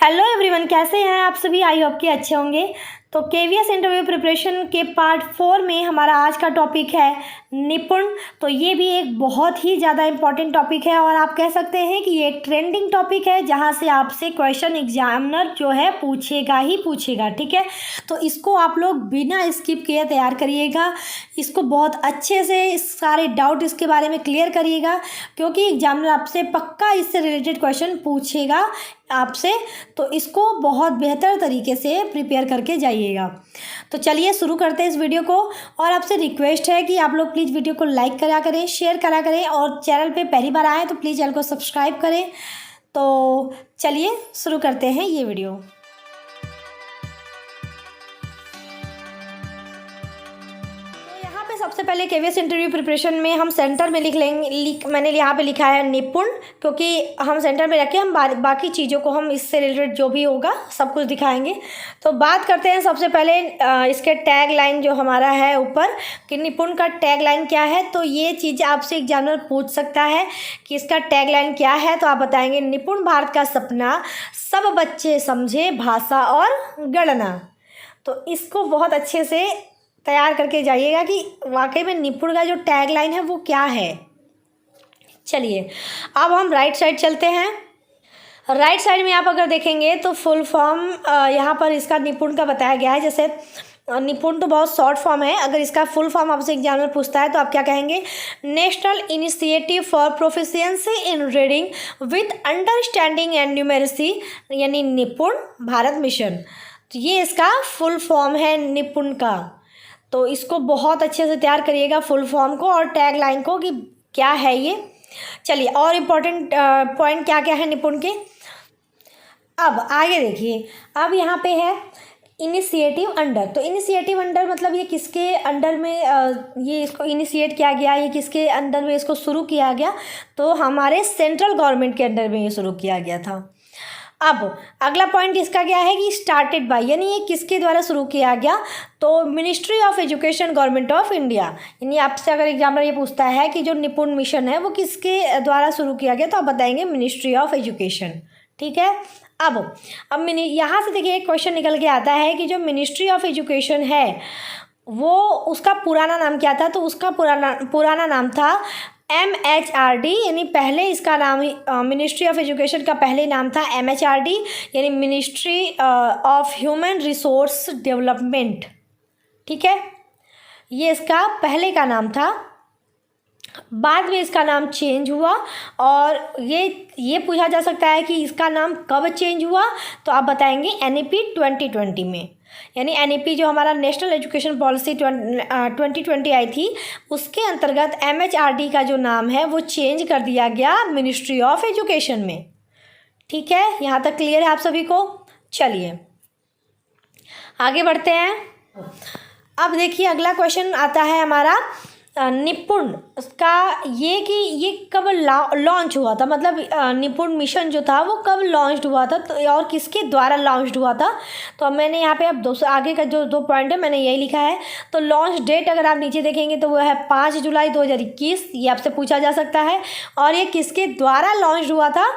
Hello everyone, कैसे हैं आप सभी। आई होप कि अच्छे होंगे। तो केवीएस इंटरव्यू प्रिपरेशन के पार्ट 4 में हमारा आज का टॉपिक है निपुण। तो ये भी एक बहुत ही ज़्यादा इम्पॉर्टेंट टॉपिक है और आप कह सकते हैं कि ये एक ट्रेंडिंग टॉपिक है जहाँ से आपसे क्वेश्चन एग्जामिनर जो है पूछेगा ही पूछेगा। ठीक है, तो इसको आप लोग बिना स्किप किए तैयार करिएगा। इसको बहुत अच्छे से सारे डाउट इसके बारे में क्लियर करिएगा, क्योंकि एग्जामिनर आपसे पक्का इससे रिलेटेड क्वेश्चन पूछेगा आपसे। तो इसको बहुत बेहतर तरीके से प्रिपेयर करके जाइएगा। तो चलिए शुरू करते हैं इस वीडियो को। और आपसे रिक्वेस्ट है कि आप लोग प्लीज़ वीडियो को लाइक करा करें, शेयर करा करें, और चैनल पे पहली बार आए तो प्लीज़ चैनल को सब्सक्राइब करें। तो चलिए शुरू करते हैं ये वीडियो। सबसे पहले केवीएस इंटरव्यू प्रिपरेशन में हम सेंटर में लिख लेंगे। मैंने यहाँ पे लिखा है निपुण, क्योंकि हम सेंटर में रखे हम बाकी चीज़ों को हम इससे रिलेटेड जो भी होगा सब कुछ दिखाएंगे। तो बात करते हैं सबसे पहले इसके टैग लाइन जो हमारा है ऊपर कि निपुण का टैग लाइन क्या है। तो ये चीज़ आपसे एग्जामिनर पूछ सकता है कि इसका टैग लाइन क्या है। तो आप बताएंगे निपुण भारत का सपना, सब बच्चे समझे भाषा और गणना। तो इसको बहुत अच्छे से तैयार करके जाइएगा कि वाकई में निपुण का जो टैग लाइन है वो क्या है। चलिए अब हम राइट साइड चलते हैं। राइट साइड में आप अगर देखेंगे तो फुल फॉर्म यहाँ पर इसका निपुण का बताया गया है। जैसे निपुण तो बहुत शॉर्ट फॉर्म है, अगर इसका फुल फॉर्म आपसे एग्जामिनर पूछता है तो आप क्या कहेंगे, national initiative for proficiency in reading with understanding and numeracy, यानी निपुण भारत मिशन। तो ये इसका फुल फॉर्म है निपुण का। तो इसको बहुत अच्छे से तैयार करिएगा, फुल फॉर्म को और टैग लाइन को, कि क्या है ये। चलिए और इम्पोर्टेंट पॉइंट क्या क्या है निपुण के। अब आगे देखिए, अब यहाँ पे है इनिशिएटिव अंडर। तो इनिशिएटिव अंडर मतलब ये किसके अंडर में ये इसको इनिशिएट किया गया, ये किसके अंडर में इसको शुरू किया गया। तो हमारे सेंट्रल गवर्नमेंट के अंडर में ये शुरू किया गया था। अब अगला पॉइंट इसका क्या है कि स्टार्टेड बाय, यानी ये किसके द्वारा शुरू किया गया। तो ministry of education government of India. यानी आपसे अगर एग्जामिनर ये पूछता है कि जो निपुण मिशन है वो किसके द्वारा शुरू किया गया, तो आप बताएंगे मिनिस्ट्री ऑफ एजुकेशन। ठीक है, अब यहाँ से देखिए एक क्वेश्चन निकल के आता है कि जो मिनिस्ट्री ऑफ एजुकेशन है वो उसका पुराना नाम क्या था। तो उसका पुराना नाम था MHRD, यानी पहले इसका नाम मिनिस्ट्री ऑफ एजुकेशन का पहले नाम था MHRD, यानी ministry of human resource development. ठीक है, ये इसका पहले का नाम था। बाद में इसका नाम चेंज हुआ, और ये पूछा जा सकता है कि इसका नाम कब चेंज हुआ। तो आप बताएंगे NEP 2020 में। यानी NEP जो हमारा नेशनल एजुकेशन पॉलिसी 2020 आई थी, उसके अंतर्गत MHRD का जो नाम है वो चेंज कर दिया गया मिनिस्ट्री ऑफ एजुकेशन में। ठीक है, यहाँ तक क्लियर है आप सभी को। चलिए आगे बढ़ते हैं। अब देखिए अगला क्वेश्चन आता है हमारा निपुण का, ये कि ये कब लॉन्च हुआ था, मतलब निपुण मिशन जो था वो कब लॉन्च हुआ था, तो और किसके द्वारा लॉन्च हुआ था। तो अब मैंने यहाँ पे अब आगे का जो 2 पॉइंट है मैंने यही लिखा है। तो लॉन्च डेट अगर आप नीचे देखेंगे तो वो है 5 जुलाई 2021। ये आपसे पूछा जा सकता है। और ये किसके द्वारा लॉन्च हुआ था।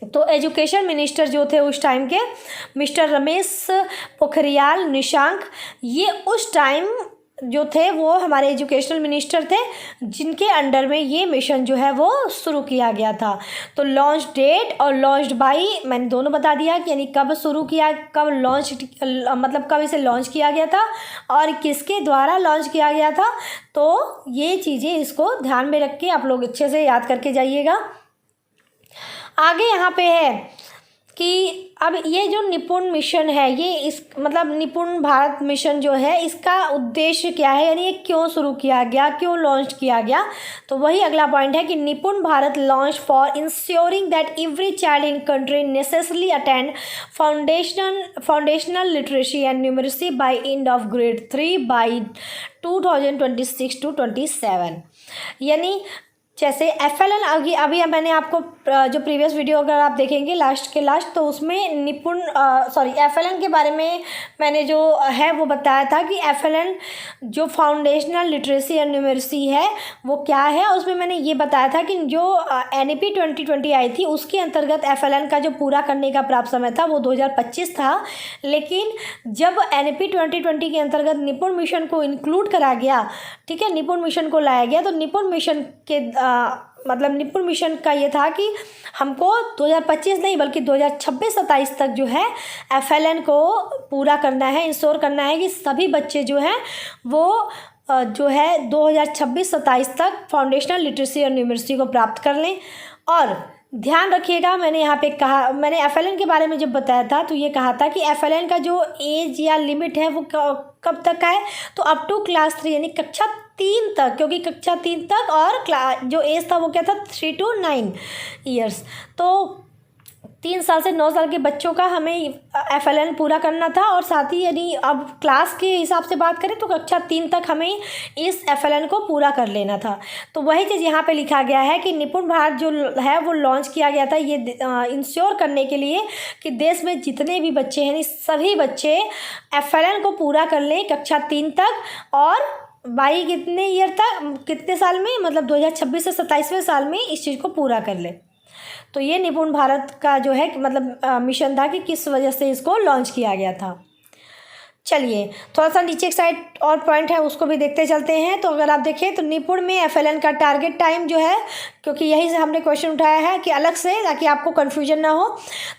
तो एजुकेशन मिनिस्टर जो थे उस टाइम के, मिस्टर रमेश पोखरियाल निशंक, ये उस टाइम जो थे वो हमारे एजुकेशनल मिनिस्टर थे, जिनके अंडर में ये मिशन जो है वो शुरू किया गया था। तो लॉन्च डेट और लॉन्च बाई मैंने दोनों बता दिया कि यानी कब शुरू किया, कब लॉन्च, मतलब कब इसे लॉन्च किया गया था और किसके द्वारा लॉन्च किया गया था। तो ये चीज़ें इसको ध्यान में रख के आप लोग अच्छे से याद करके जाइएगा। आगे यहाँ पे है कि अब ये जो निपुण मिशन है, ये इस मतलब निपुण भारत मिशन जो है इसका उद्देश्य क्या है, यानी ये क्यों शुरू किया गया, क्यों लॉन्च किया गया। तो वही अगला पॉइंट है कि Nipun Bharat launch for ensuring that every child in country necessarily attend foundational literacy and numeracy by end of grade 3 by 2026 to 27। यानी जैसे FLN अभी मैंने आपको जो प्रीवियस वीडियो अगर आप देखेंगे लास्ट के लास्ट, तो उसमें निपुण FLN के बारे में मैंने जो है वो बताया था कि FLN जो फाउंडेशनल लिटरेसी एंड न्यूमेरसी है वो क्या है। उसमें मैंने ये बताया था कि जो NEP 2020 आई थी उसके अंतर्गत FLN का जो पूरा करने का प्राप्त समय था वो 2025 था। लेकिन जब NEP 2020 के अंतर्गत निपुण मिशन को इंक्लूड करा गया, ठीक है, निपुण मिशन को लाया गया, तो निपुण मिशन के मतलब निपुण मिशन का ये था कि हमको 2025 नहीं बल्कि 2026-27 तक जो है FLN को पूरा करना है, इंश्योर करना है कि सभी बच्चे जो हैं वो जो है 2026-27 तक फाउंडेशनल लिटरेसी और न्यूमेरसी को प्राप्त कर लें। और ध्यान रखिएगा, मैंने यहाँ पे कहा, मैंने FLN के बारे में जब बताया था तो ये कहा था कि FLN का जो एज या लिमिट है वो कब तक का है, तो अप टू क्लास 3 यानी कक्षा 3 तक, क्योंकि कक्षा 3 तक और जो एज था वो क्या था 3 to 9 ईयर्स। तो 3 साल से 9 साल के बच्चों का हमें FLN पूरा करना था। और साथ ही यानी अब क्लास के हिसाब से बात करें तो कक्षा 3 तक हमें इस FLN को पूरा कर लेना था। तो वही चीज़ यहाँ पे लिखा गया है कि निपुण भारत जो है वो लॉन्च किया गया था ये इंश्योर करने के लिए कि देश में जितने भी बच्चे हैं सभी बच्चे FLN को पूरा कर लें कक्षा 3 तक, और बाई कितने ईयर तक, कितने साल में, मतलब 2026 से 27वें साल में इस चीज़ को पूरा कर ले। तो ये निपुण भारत का जो है मतलब मिशन था कि किस वजह से इसको लॉन्च किया गया था। चलिए थोड़ा सा नीचे एक साइड और पॉइंट है उसको भी देखते चलते हैं। तो अगर आप देखें तो निपुण में FLN का टारगेट टाइम जो है, क्योंकि यही से हमने क्वेश्चन उठाया है कि अलग से, ताकि आपको कन्फ्यूजन ना हो,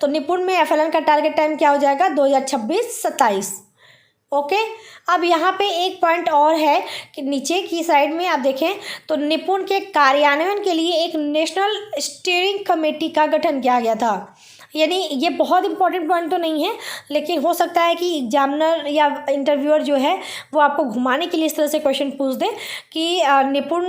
तो निपुण में FLN का टारगेट टाइम क्या हो जाएगा 2026-27। ओके। अब यहाँ पे एक पॉइंट और है कि नीचे की साइड में आप देखें तो निपुण के कार्यान्वयन के लिए एक नेशनल स्टीयरिंग कमेटी का गठन किया गया था। यानी ये बहुत इंपॉर्टेंट पॉइंट तो नहीं है, लेकिन हो सकता है कि एग्जामिनर या इंटरव्यूअर जो है वो आपको घुमाने के लिए इस तरह से क्वेश्चन पूछ दे कि निपुण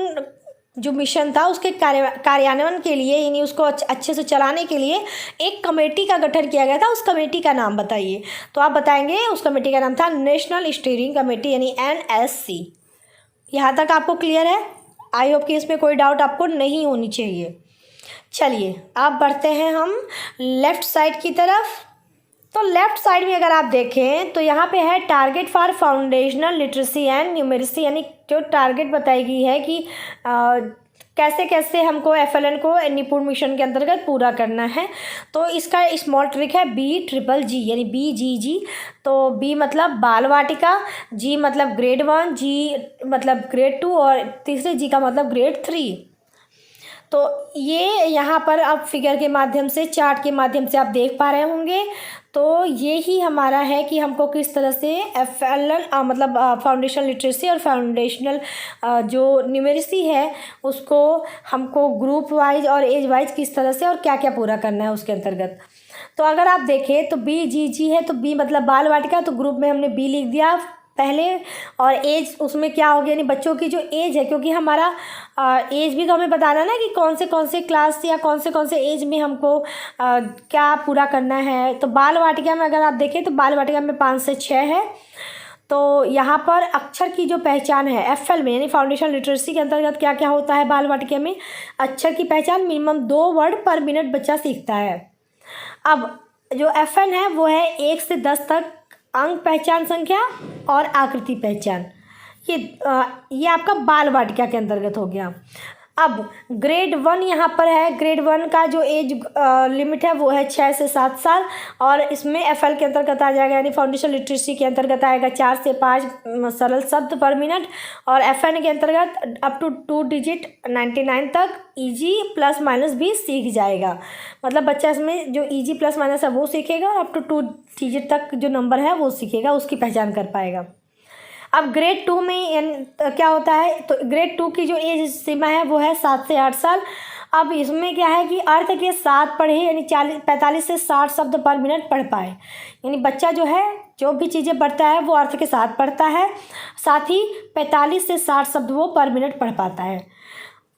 जो मिशन था उसके कार्यान्वयन के लिए, यानी उसको अच्छे से चलाने के लिए एक कमेटी का गठन किया गया था। उस कमेटी का नाम बताइए। तो आप बताएंगे उस कमेटी का नाम था नेशनल स्टीयरिंग कमेटी यानी NSC। यहाँ तक आपको क्लियर है? आई होप कि इसमें कोई डाउट आपको नहीं होनी चाहिए। चलिए आप बढ़ते हैं हम लेफ़्ट साइड की तरफ। तो लेफ़्ट साइड में अगर आप देखें तो यहाँ पे है target for foundational literacy and numeracy, यानी जो टारगेट बताई गई है कि कैसे कैसे हमको FLN को निपुण मिशन के अंतर्गत पूरा करना है। तो इसका स्मॉल ट्रिक है BGGG यानी BGG। तो B मतलब बाल वाटिका, G मतलब ग्रेड 1, G मतलब ग्रेड 2 और तीसरे G का मतलब ग्रेड 3। तो ये यहाँ पर आप फिगर के माध्यम से, चार्ट के माध्यम से आप देख पा रहे होंगे। तो ये ही हमारा है कि हमको किस तरह से FLN मतलब फाउंडेशनल लिटरेसी और फाउंडेशनल जो न्यूमेरसी है उसको हमको ग्रुप वाइज और एज वाइज किस तरह से और क्या क्या पूरा करना है उसके अंतर्गत। तो अगर आप देखें तो BGG है, तो B मतलब बाल वाटिका, तो ग्रुप में हमने B लिख दिया पहले, और एज उसमें क्या हो गया, यानी बच्चों की जो एज है, क्योंकि हमारा एज भी तो हमें बताना ना कि कौन से क्लास या कौन से एज में हमको क्या पूरा करना है। तो बाल वाटिका में अगर आप देखें तो बाल वाटिका में 5 से 6 है। तो यहाँ पर अक्षर की जो पहचान है FL में यानी फाउंडेशन लिटरेसी के अंतर्गत क्या क्या होता है बाल वाटिका में, अक्षर की पहचान मिनिमम 2 वर्ड पर मिनट बच्चा सीखता है। अब जो FN है वो है 1 से 10 तक अंक पहचान संख्या और आकृति पहचान। ये आपका बाल वाटिका के अंतर्गत हो गया। अब ग्रेड 1 यहाँ पर है। ग्रेड 1 का जो एज लिमिट है वो है 6 से 7 साल, और इसमें FL के अंतर्गत आ जाएगा, यानी फाउंडेशन लिटरेसी के अंतर्गत आएगा 4 से 5 सरल शब्द पर मिनट, और FN के अंतर्गत अप टू 2 डिजिट 99 तक EG प्लस माइनस भी सीख जाएगा। मतलब बच्चा इसमें जो EG प्लस माइनस है वो सीखेगा, और अप टू 2 डिजिट तक जो नंबर है वो सीखेगा, उसकी पहचान कर पाएगा। अब ग्रेड 2 में क्या होता है, तो ग्रेड 2 की जो एज सीमा है वो है 7 से 8 साल। अब इसमें क्या है कि अर्थ के साथ पढ़े, यानी 45 से 60 शब्द पर मिनट पढ़ पाए। यानी बच्चा जो है जो भी चीज़ें पढ़ता है वो अर्थ के साथ पढ़ता है, साथ ही 45 से 60 शब्द वो पर मिनट पढ़ पाता है।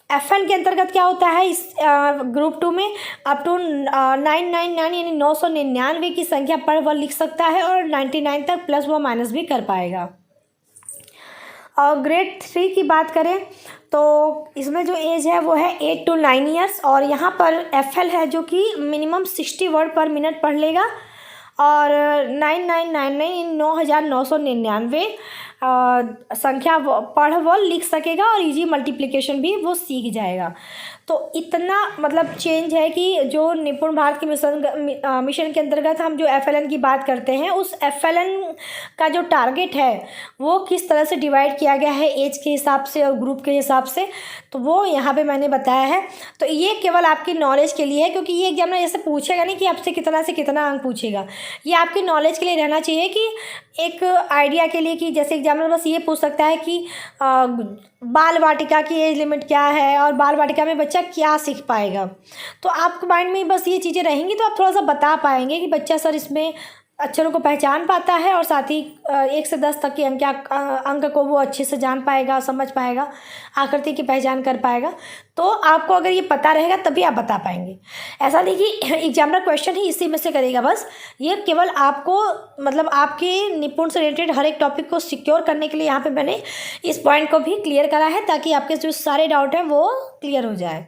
FN के अंतर्गत क्या होता है इस ग्रुप 2 में, अप टू 999 यानी 999 की संख्या पर वह लिख सकता है, और 99 तक प्लस व माइनस भी कर पाएगा। और ग्रेड 3 की बात करें तो इसमें जो एज है वो है 8 to 9 ईयर्स, और यहाँ पर FL है जो कि मिनिमम 60 वर्ड पर मिनट पढ़ लेगा, और 9999 9,999 संख्या पढ़ वो लिख सकेगा, और इजी मल्टीप्लिकेशन भी वो सीख जाएगा। तो इतना मतलब चेंज है कि जो निपुण भारत के मिशन के अंतर्गत हम जो FLN की बात करते हैं, उस FLN का जो टारगेट है वो किस तरह से डिवाइड किया गया है एज के हिसाब से और ग्रुप के हिसाब से, तो वो यहाँ पे मैंने बताया है। तो ये केवल आपकी नॉलेज के लिए है, क्योंकि ये एग्जाम में ऐसे पूछेगा नहीं कि आपसे कितना से कितना अंक पूछेगा। ये आपकी नॉलेज के लिए रहना चाहिए कि एक आइडिया के लिए, कि जैसे एग्जामिनर बस ये पूछ सकता है कि बाल वाटिका की एज लिमिट क्या है और बाल वाटिका में बच्चा क्या सीख पाएगा। तो आपके माइंड में बस ये चीज़ें रहेंगी तो आप थोड़ा सा बता पाएंगे कि बच्चा सर इसमें अक्षरों को पहचान पाता है, और साथ ही 1 से 10 तक के अंक को वो अच्छे से जान पाएगा, समझ पाएगा, आकृति की पहचान कर पाएगा। तो आपको अगर ये पता रहेगा तभी आप बता पाएंगे। ऐसा नहीं कि एग्जामिनर क्वेश्चन ही इसी में से करेगा बस, ये केवल आपको मतलब आपके निपुण से रिलेटेड हर एक टॉपिक को सिक्योर करने के लिए यहाँ पे मैंने इस पॉइंट को भी क्लियर करा है, ताकि आपके जो सारे डाउट हैं वो क्लियर हो जाए।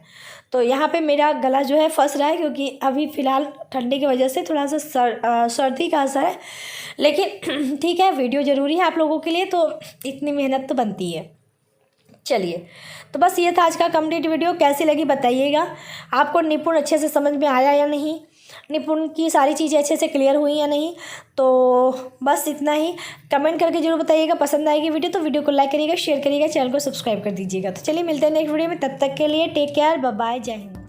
तो यहाँ पे मेरा गला जो है फंस रहा है, क्योंकि अभी फ़िलहाल ठंडी की वजह से थोड़ा सा सर्दी का असर है, लेकिन ठीक है, वीडियो ज़रूरी है आप लोगों के लिए, तो इतनी मेहनत तो बनती है। चलिए, तो बस ये था आज का कंप्लीट वीडियो। कैसी लगी बताइएगा, आपको निपुण अच्छे से समझ में आया या नहीं, निपुण की सारी चीज़ें अच्छे से क्लियर हुई या नहीं। तो बस इतना ही, कमेंट करके जरूर बताइएगा। पसंद आएगी वीडियो तो वीडियो को लाइक करिएगा, शेयर करिएगा, चैनल को सब्सक्राइब कर दीजिएगा। तो चलिए मिलते हैं नेक्स्ट वीडियो में, तब तक के लिए टेक केयर, बाय बाय, जय हिंद।